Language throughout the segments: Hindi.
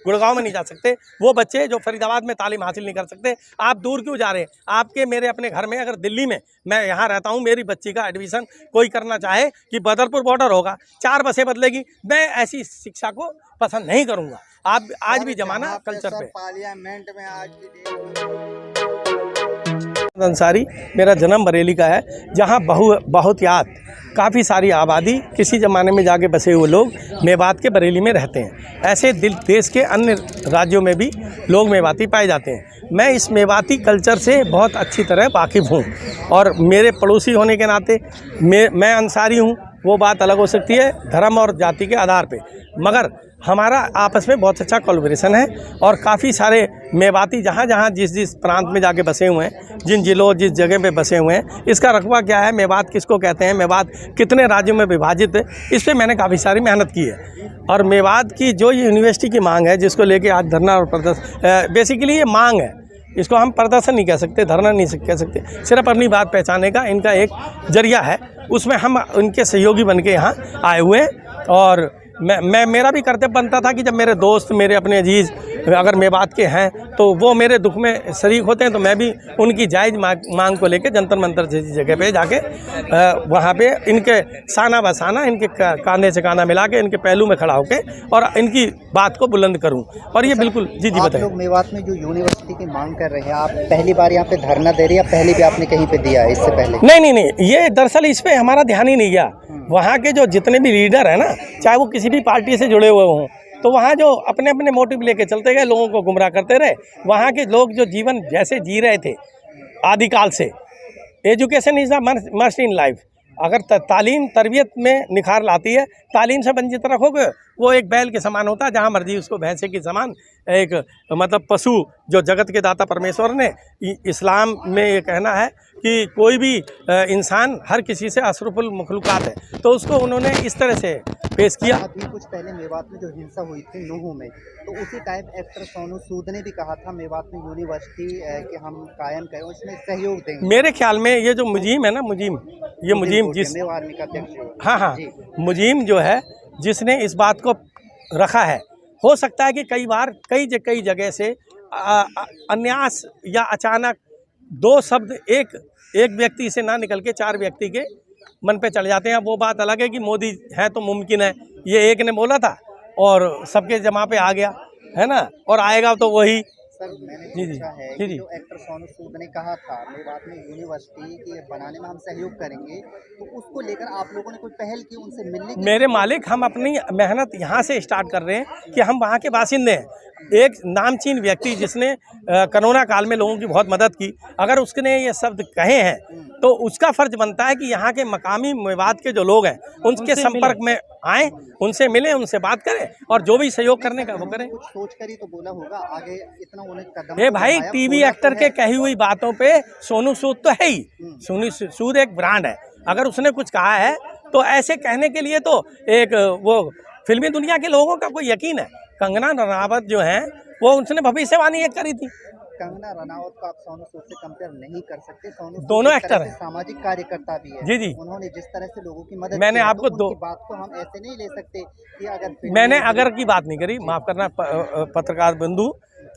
गुड़गांव में नहीं जा सकते, वो बच्चे जो फरीदाबाद में तालीम हासिल नहीं कर सकते, आप दूर क्यों जा रहे हैं? आपके मेरे अपने घर में, अगर दिल्ली में मैं यहाँ रहता हूँ, मेरी बच्ची का एडमिशन कोई करना चाहे कि बदरपुर बॉर्डर होगा, 4 बसें बदलेगी, मैं ऐसी शिक्षा को पसंद नहीं करूँगा। आप आज भी जमाना कल्चर पे पार्लियामेंट में आज अंसारी, मेरा जन्म बरेली का है, जहाँ बहुतियात काफ़ी सारी आबादी किसी ज़माने में जाके बसे हुए लोग मेवात के बरेली में रहते हैं। ऐसे देश के अन्य राज्यों में भी लोग मेवाती पाए जाते हैं। मैं इस मेवाती कल्चर से बहुत अच्छी तरह वाकिफ़ हूँ और मेरे पड़ोसी होने के नाते मैं अंसारी हूँ। वो बात अलग हो सकती है धर्म और जाति के आधार पे, मगर हमारा आपस में बहुत अच्छा कोलैबोरेशन है और काफ़ी सारे मेवाती जहाँ जिस प्रांत में जाके बसे हुए हैं, जिन जिलों जिस जगह पे बसे हुए हैं, इसका रकबा क्या है, मेवात किसको कहते हैं, मेवात कितने राज्यों में विभाजित है, इस पर मैंने काफ़ी सारी मेहनत की है। और मेवात की जो यूनिवर्सिटी की मांग है, जिसको लेके आज धरना और प्रदर्शन, बेसिकली ये मांग है, इसको हम प्रदर्शन नहीं कह सकते, धरना नहीं कह सकते, सिर्फ अपनी बात पहचानने का इनका एक जरिया है। उसमें हम उनके सहयोगी बन के यहाँ आए हुए हैं और मेरा भी कर्तव्य बनता था कि जब मेरे दोस्त, मेरे अपने अजीज़ अगर मेवात के हैं तो वो मेरे दुख में शरीक होते हैं, तो मैं भी उनकी जायज़ मांग को लेकर जंतर मंतर जैसी जगह पे जाके वहाँ पे इनके साना बसाना, इनके कांधे से कांधा मिला के, इनके पहलू में खड़ा होकर और इनकी बात को बुलंद करूँ। और ये बिल्कुल जी बताइए। लोग मेवात में जो यूनिवर्सिटी की मांग कर रहे हैं, आप पहली बार यहाँ पे धरना दे रहे हैं या पहले भी आपने कहीं पे दिया है इससे पहले? नहीं, ये दरअसल इस पर हमारा ध्यान ही नहीं गया। वहाँ के जो जितने भी लीडर हैं ना, चाहे वो किसी भी पार्टी से जुड़े हुए हों, तो वहाँ जो अपने अपने मोटिव लेके चलते गए, लोगों को गुमराह करते रहे। वहाँ के लोग जो जीवन जैसे जी रहे थे आदिकाल से, education is the must in life. अगर तालीम तरबियत में निखार लाती है, तालीम से वंचित रखोगे, वो एक बैल के समान होता है, जहाँ मर्जी उसको भैंसे के समान एक मतलब पशु जो जगत के दाता परमेश्वर ने इस्लाम में ये कहना है कि कोई भी इंसान हर किसी से अशरफुल मखलूकात है, तो उसको उन्होंने इस तरह से पेश किया। अभी कुछ पहले मेवात में जो हिंसा हुई थी नूहू में, तो उसी टाइप एक्टर सोनू सूद ने भी कहा था मेवात में यूनिवर्सिटी कि हम कायम करें, उसमें सहयोग देंगे। मेरे ख्याल में ये जो मुजीम है ना, मुजीम जिस आर्मी का अध्यक्ष, हाँ मुजीम जो है, जिसने इस बात को रखा है, हो सकता है कि कई बार कई जगह से अन्यास या अचानक 2 शब्द एक व्यक्ति से ना निकल के 4 व्यक्ति के मन पे चढ़ जाते हैं। वो बात अलग है कि मोदी है तो मुमकिन है, ये एक ने बोला था और सबके जमा पे आ गया है ना, और आएगा तो वही। सर मैंने पूछा है कि जो एक्टर सोनू सूद ने कहा था मेवात में यूनिवर्सिटी के बनाने में हम सहयोग करेंगे, तो उसको लेकर आप लोगों ने कोई पहल की उनसे मिलने की? मेरे मालिक, हम अपनी मेहनत यहाँ से स्टार्ट कर रहे हैं कि हम वहाँ के बासिंदे हैं। एक नामचीन व्यक्ति जिसने कोरोना काल में लोगों की बहुत मदद की, अगर उसने ये शब्द कहे हैं तो उसका फ़र्ज बनता है कि यहाँ के मकामी मेवात के जो लोग हैं उनके संपर्क में आएँ, उनसे मिलें, उनसे बात करें और जो भी सहयोग करने का वो करें। कुछ सोच कर ही तो बोला होगा, आगे इतना उन्हें कदम। भाई, टीवी एक्टर के कही हुई बातों पे सोनू सूद तो है ही। सोनू सूद एक ब्रांड है, अगर उसने कुछ कहा है तो ऐसे कहने के लिए तो एक वो फिल्मी दुनिया के लोगों का कोई यकीन है। कंगना रनावत जो हैं, वो उसने भविष्यवाणी एक करी थी। कंगना रनावत को आप सोनू सूद से कंपेयर नहीं कर सकते। सोनू दोनों एक्टर हैं, सामाजिक कार्यकर्ता भी है। जी। उन्होंने जिस तरह से लोगों की मदद मैंने आपको बात को हम ऐसे नहीं ले सकते कि अगर मैंने अगर की बात नहीं करी, माफ़ करना पत्रकार बंधु,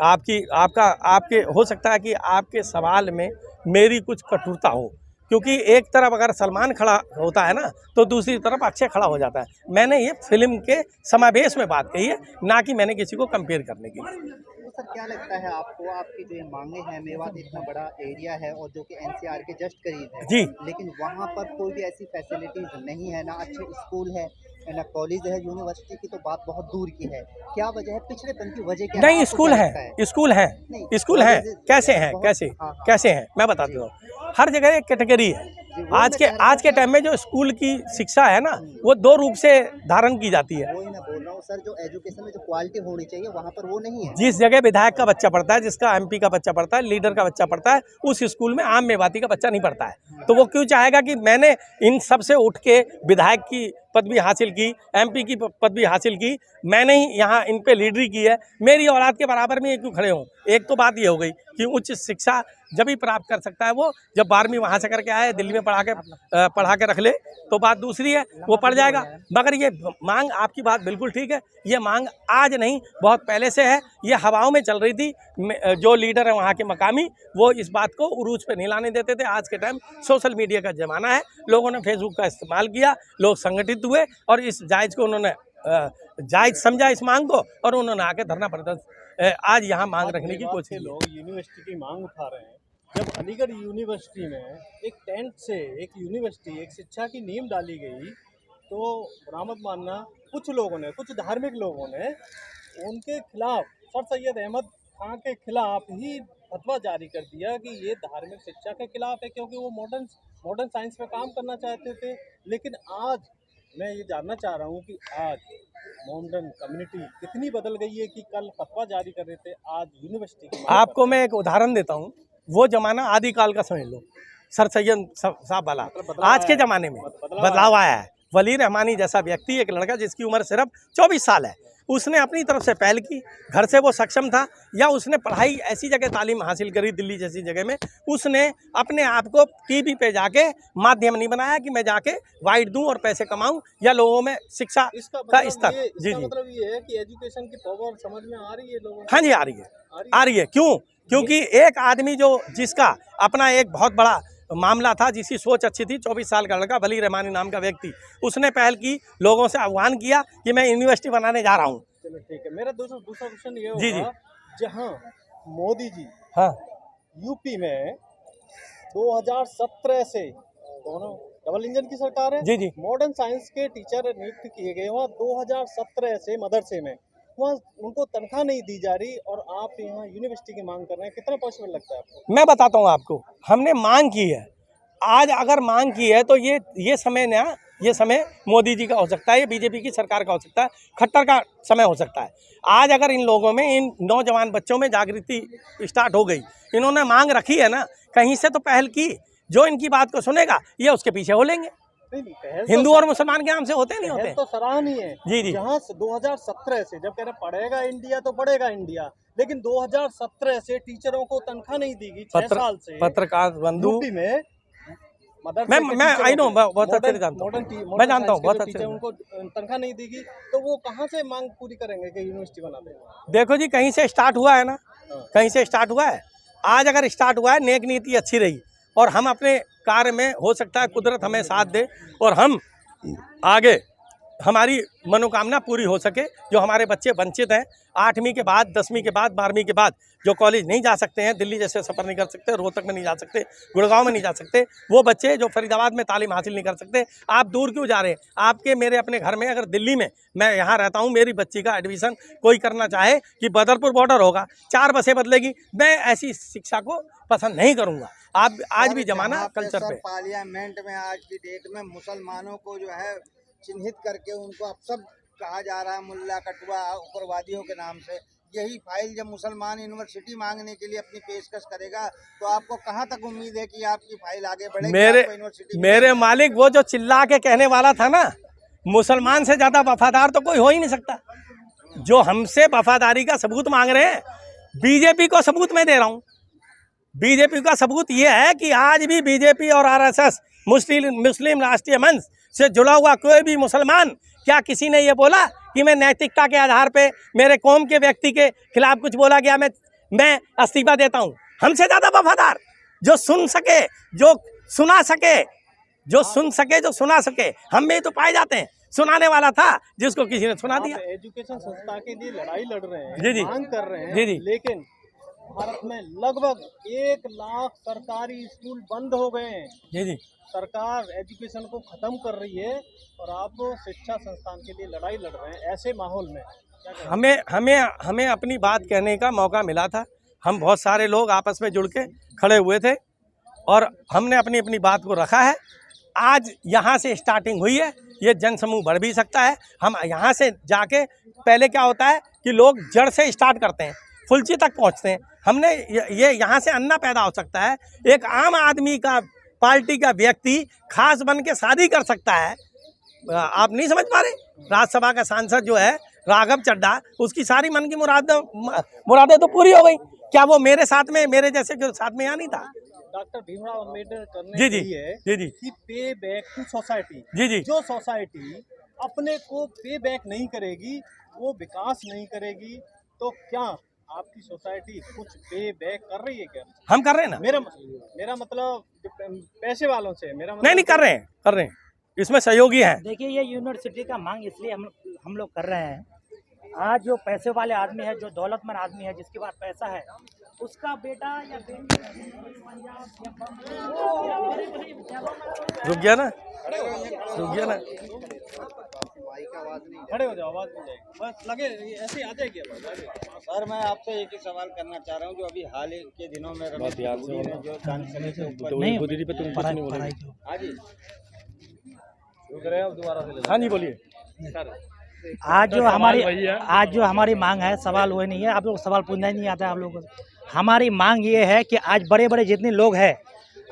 आपके हो सकता है कि आपके सवाल में मेरी कुछ कठोरता हो, क्योंकि एक तरफ अगर सलमान खड़ा होता है ना, तो दूसरी तरफ अक्षय खड़ा हो जाता है। मैंने ये फिल्म के समावेश में बात कही है, ना कि मैंने किसी को कंपेयर करने के लिए। तो सर क्या लगता है आपको, आपकी जो ये मांगे हैं, मेवात इतना बड़ा एरिया है और जो कि एनसीआर के जस्ट करीब है जी, लेकिन वहाँ पर कोई भी ऐसी फैसिलिटीज नहीं है, ना अच्छे स्कूल है, ना कॉलेज है, यूनिवर्सिटी की तो बात बहुत दूर की है। क्या वजह है, पिछड़ेपन की वजह क्या? नहीं, स्कूल है, कैसे हैं मैं बताती हूँ। हर जगह एक कैटेगरी है। आज के टाइम में जो स्कूल की शिक्षा है ना, वो 2 रूप से धारण की जाती है। वही मैं बोल रहा हूँ सर, जो एजुकेशन में जो क्वालिटी होनी चाहिए वहाँ पर वो नहीं है। जिस जगह विधायक का बच्चा पढ़ता है, जिसका एमपी का बच्चा पढ़ता है, लीडर का बच्चा पढ़ता है, उस स्कूल में आम मेवाती का बच्चा नहीं पढ़ता है। तो वो क्यों चाहेगा कि मैंने इन सब से उठ के विधायक की पदवी हासिल की, MP की पदवी हासिल की, मैंने ही यहाँ इन पे लीडरी की है। मेरी औलाद के बराबर में ये क्यों खड़े हों? एक तो बात ये हो गई कि उच्च शिक्षा जब ही प्राप्त कर सकता है वो, जब 12वीं वहाँ से करके आए, दिल्ली में पढ़ा के रख ले, तो बात दूसरी है, वो पढ़ जाएगा। मगर ये मांग, आपकी बात बिल्कुल ठीक है, ये मांग आज नहीं बहुत पहले से है, ये हवाओं में चल रही थी। जो लीडर है वहाँ के मकामी, वो इस बात को उरूज पे नहीं लाने देते थे। आज के टाइम सोशल मीडिया का ज़माना है, लोगों ने फेसबुक का इस्तेमाल किया, लोग संगठित हुए और इस जायज़ को उन्होंने जायज़ समझा इस मांग को, और उन्होंने आके धरना प्रदर्शन आज यहाँ मांग रखने की कोशिश की। लोग यूनिवर्सिटी की मांग उठा रहे हैं। जब अलीगढ़ यूनिवर्सिटी में एक टेंट से एक यूनिवर्सिटी, एक शिक्षा की नींव डाली गई, तो बरामद मानना कुछ लोगों ने, कुछ धार्मिक लोगों ने उनके खिलाफ, सर सैयद अहमद खां के खिलाफ ही फतवा जारी कर दिया कि ये धार्मिक शिक्षा के खिलाफ है, क्योंकि वो मॉडर्न साइंस में काम करना चाहते थे। लेकिन आज मैं ये जानना चाह रहा हूँ कि आज मॉडर्न कम्युनिटी कितनी बदल गई है कि कल फतवा जारी कर रहे थे, आज यूनिवर्सिटी की। आपको मैं एक उदाहरण देता हूँ, वो जमाना आदिकाल का समझ लो, सर सैयद साहब वाला। आज के ज़माने में बदलाव आया है। वली रहमानी जैसा व्यक्ति, एक लड़का जिसकी उम्र सिर्फ 24 साल है, उसने अपनी तरफ से पहल की, घर से वो सक्षम था, या उसने पढ़ाई ऐसी जगह तालीम हासिल करी दिल्ली जैसी जगह में, उसने अपने आप को टीवी पे जाके माध्यम नहीं बनाया कि मैं जाके वाइट दूं और पैसे कमाऊं, या लोगों में शिक्षा का स्तर। जी जी, मतलब ये है कि एजुकेशन की पावर समझ में आ रही है लोगों को। हाँ जी, आ रही है। क्यों? क्योंकि एक आदमी जिसका अपना एक बहुत बड़ा मामला था, जिसकी सोच अच्छी थी, 24 साल का लड़का वली रहमानी नाम का व्यक्ति, उसने पहल की, लोगों से आह्वान किया कि मैं यूनिवर्सिटी बनाने जा रहा हूँ। चलो ठीक है। मेरा दूसरा क्वेश्चन ये जी जी, होगा, जहाँ मोदी जी हाँ यूपी में 2017 से, दोनों डबल इंजन की सरकार है जी जी, मॉडर्न साइंस के टीचर नियुक्त किए गए, वहाँ 2017 से मदरसे में वहाँ उनको तनख्वाह नहीं दी जा रही, और आप यहाँ यूनिवर्सिटी की मांग कर रहे हैं। कितना पॉसिबल लगता है आपको? मैं बताता हूँ आपको, हमने मांग की है। आज अगर मांग की है तो ये समय ना, ये समय मोदी जी का हो सकता है, ये बीजेपी की सरकार का हो सकता है, खट्टर का समय हो सकता है। आज अगर इन लोगों में, इन नौजवान बच्चों में जागृति स्टार्ट हो गई, इन्होंने मांग रखी है ना, कहीं से तो पहल की, जो इनकी बात को सुनेगा ये उसके पीछे हो लेंगे। हिंदू और मुसलमान के नाम से होते नहीं होते तो सराहनीय है। जी जी, जहाँ 2017 से, जब कह रहे पढ़ेगा इंडिया तो पढ़ेगा इंडिया, लेकिन 2017 से टीचरों को तनख्वाह नहीं दी गई। 6 साल से पत्रकार बंधु यूपी में मैं आई नो, बहुत अच्छे से जानता हूँ, मैं जानता हूँ बहुत अच्छे से। उनको तनख्वाह नहीं दी गई, तो वो कहाँ से मांग पूरी करेंगे कि यूनिवर्सिटी बना दें? देखो जी, कहीं से स्टार्ट हुआ है ना, कहीं से स्टार्ट हुआ है। आज अगर स्टार्ट हुआ है, नेक नीति अच्छी रही, और हम अपने कार्य में, हो सकता है कुदरत हमें साथ दे और हम आगे हमारी मनोकामना पूरी हो सके। जो हमारे बच्चे वंचित हैं, 8वीं के बाद, 10वीं के बाद, 12वीं के बाद जो कॉलेज नहीं जा सकते हैं, दिल्ली जैसे सफ़र नहीं कर सकते, रोहतक में नहीं जा सकते, गुड़गांव में नहीं जा सकते, वो बच्चे जो फरीदाबाद में तालीम हासिल नहीं कर सकते, आप दूर क्यों जा रहे हैं? आपके मेरे अपने घर में, अगर दिल्ली में, मैं यहाँ रहता हूँ, मेरी बच्ची का एडमिशन कोई करना चाहे कि बदरपुर बॉर्डर होगा, 4 बसें बदलेगी, मैं ऐसी शिक्षा को पसंद नहीं करूँगा। आप आज भी जमाना कल्चर पे, पार्लियामेंट में आज की डेट में मुसलमानों को जो है चिन्हित करके उनको अब सब कहा जा रहा है मुल्ला कटवा उग्रवादियों के नाम से। यही फाइल जब मुसलमान यूनिवर्सिटी मांगने के लिए अपनी पेशकश करेगा, तो आपको कहां तक उम्मीद है कि आपकी फाइल आगे बढ़ेगी? मेरे मालिक, वो जो चिल्ला के कहने वाला था ना, मुसलमान से ज़्यादा वफादार तो कोई हो ही नहीं सकता। जो हमसे वफादारी का सबूत मांग रहे हैं, बीजेपी को सबूत मैं दे रहा हूँ। बीजेपी का सबूत ये है कि आज भी बीजेपी और आरएसएस, मुस्लिम राष्ट्रीय मंच से जुड़ा हुआ कोई भी मुसलमान, क्या किसी ने ये बोला कि मैं नैतिकता के आधार पे मेरे कौम के व्यक्ति के खिलाफ कुछ बोला गया, मैं इस्तीफा देता हूँ? हमसे ज़्यादा वफादार, जो सुन सके, जो सुना सके, जो सुन सके, जो सुना सके, हम में तो पाए जाते हैं। सुनाने वाला था जिसको किसी ने सुना दिया। एजुकेशन संस्था के लिए लड़ाई लड़ रहे हैं, जी जी, मांग कर रहे हैं, जी जी, लेकिन भारत में लगभग 1 लाख सरकारी स्कूल बंद हो गए हैं। जी जी, सरकार एजुकेशन को खत्म कर रही है और आप शिक्षा संस्थान के लिए लड़ाई लड़ रहे हैं। ऐसे माहौल में क्या करें? हमें अपनी बात कहने का मौका मिला था। हम बहुत सारे लोग आपस में जुड़ के खड़े हुए थे और हमने अपनी अपनी बात को रखा है। आज यहाँ से स्टार्टिंग हुई है, ये जनसमूह बढ़ भी सकता है। हम यहाँ से जाके, पहले क्या होता है कि लोग जड़ से स्टार्ट करते हैं, फुलची तक पहुँचते हैं। हमने ये यहाँ से अन्ना पैदा हो सकता है। एक आम आदमी का, पार्टी का व्यक्ति खास बन के शादी कर सकता है, आप नहीं समझ पा रहे। राज्यसभा का सांसद जो है राघव चड्ढा, उसकी सारी मन की मुरादें तो पूरी हो गई। क्या वो मेरे साथ में, मेरे जैसे के साथ में यहाँ नहीं था? डॉक्टर भीमराव अम्बेडकर ने जी जी कही है जी जी कि पे बैक टू सोसाइटी। जी जी जो सोसाइटी अपने को पे बैक नहीं करेगी, वो विकास नहीं करेगी, तो क्या आपकी सोसाइटी कुछ पे बैक कर रही है क्या? हम कर रहे हैं ना। मेरा मतलब पैसे वालों से मेरा मतलब नहीं कर रहे हैं, इसमें सहयोगी हैं। देखिए, ये यूनिवर्सिटी का मांग इसलिए हम लोग कर रहे हैं। आज जो पैसे वाले आदमी है, जो दौलतमंद आदमी है, जिसके पास पैसा है, उसका बेटा या बेटी रुक गया ना। खड़े हो जाओ, आवाज नहीं जाएगी, बस लगे ऐसे आ जाएगी आवाज। सर मैं आपसे एक ही सवाल करना चाह रहा हूँ, जो अभी हाल के दिनों में रमेश पुरी ने जो चांसलर के ऊपर हाँ जी हाँ जी बोलिए। आज जो हमारी मांग है, सवाल वो नहीं है, आप लोग सवाल पूछना ही नहीं आता है आप लोगों को। हमारी मांग ये है कि आज बड़े बड़े जितने लोग हैं,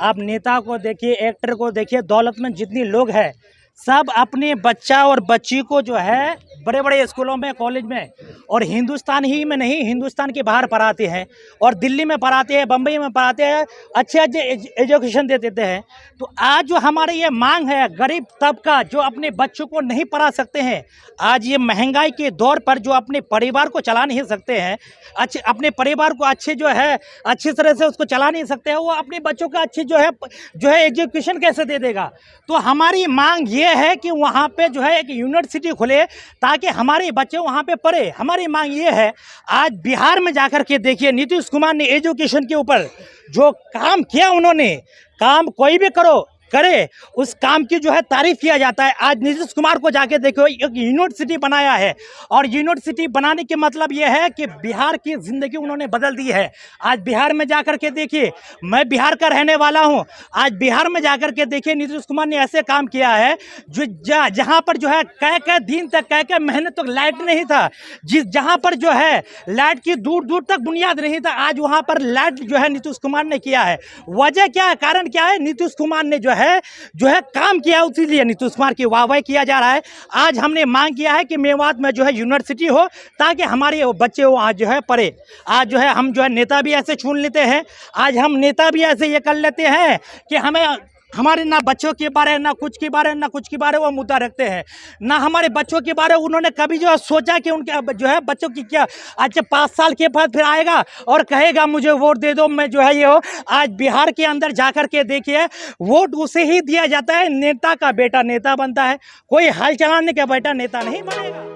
आप नेता को देखिए, एक्टर को देखिए, दौलतमंद जितने लोग हैं, सब अपने बच्चा और बच्ची को जो है बड़े बड़े स्कूलों में, कॉलेज में, और हिंदुस्तान ही में नहीं, हिंदुस्तान के बाहर पढ़ाते हैं, और दिल्ली में पढ़ाते हैं, बम्बई में पढ़ाते हैं, अच्छे एजुकेशन दे देते हैं। तो आज जो हमारी ये मांग है, गरीब तबका जो अपने बच्चों को नहीं पढ़ा सकते हैं, आज ये महंगाई के दौर पर जो अपने परिवार को चला नहीं सकते हैं, अपने परिवार को अच्छे अच्छी तरह से उसको चला नहीं सकते हैं, वो अपने बच्चों का अच्छी जो है एजुकेशन कैसे दे देगा? तो हमारी मांग ये है कि वहाँ पे जो है एक यूनिवर्सिटी खुले ताकि हमारे बच्चे वहाँ पे पढ़े। हमारी मांग ये है, आज बिहार में जाकर के देखिए, नीतीश कुमार ने एजुकेशन के ऊपर जो काम किया, उन्होंने काम कोई भी करे उस काम की जो है तारीफ किया जाता है। आज नीतीश कुमार को जाके देखो, एक यूनिवर्सिटी बनाया है, और यूनिवर्सिटी बनाने के मतलब ये है कि बिहार की ज़िंदगी उन्होंने बदल दी है। आज बिहार में जाकर के देखिए, मैं बिहार का रहने वाला हूं, आज बिहार में जाकर के देखिए, नीतीश कुमार ने ऐसे काम किया है जो जहां पर जो है कई दिन तक, कई महीने तक लाइट नहीं था, जहां पर जो है लाइट की दूर दूर तक बुनियाद नहीं था, आज वहां पर लाइट जो है नीतीश कुमार ने किया है। वजह क्या है, कारण क्या है? नीतीश कुमार ने जो है काम किया, उसीलिए नीतीश कुमार की वाहवाही किया जा रहा है। आज हमने मांग किया है कि मेवात में जो है यूनिवर्सिटी हो, ताकि हमारे बच्चे वहाँ जो है पढ़े। आज जो है हम जो है नेता भी ऐसे चुन लेते हैं, आज हम नेता भी ऐसे ये कर लेते हैं कि हमारे ना बच्चों के बारे, ना कुछ के बारे वो मुद्दा रखते हैं, ना हमारे बच्चों के बारे उन्होंने कभी जो है सोचा कि उनके जो है बच्चों की क्या। अच्छा, 5 साल के बाद फिर आएगा और कहेगा मुझे वोट दे दो, मैं जो है ये हो। आज बिहार के अंदर जाकर के देखिए, वोट उसे ही दिया जाता है, नेता का बेटा नेता बनता है, कोई हाल चलाने का बेटा नेता नहीं बनेगा।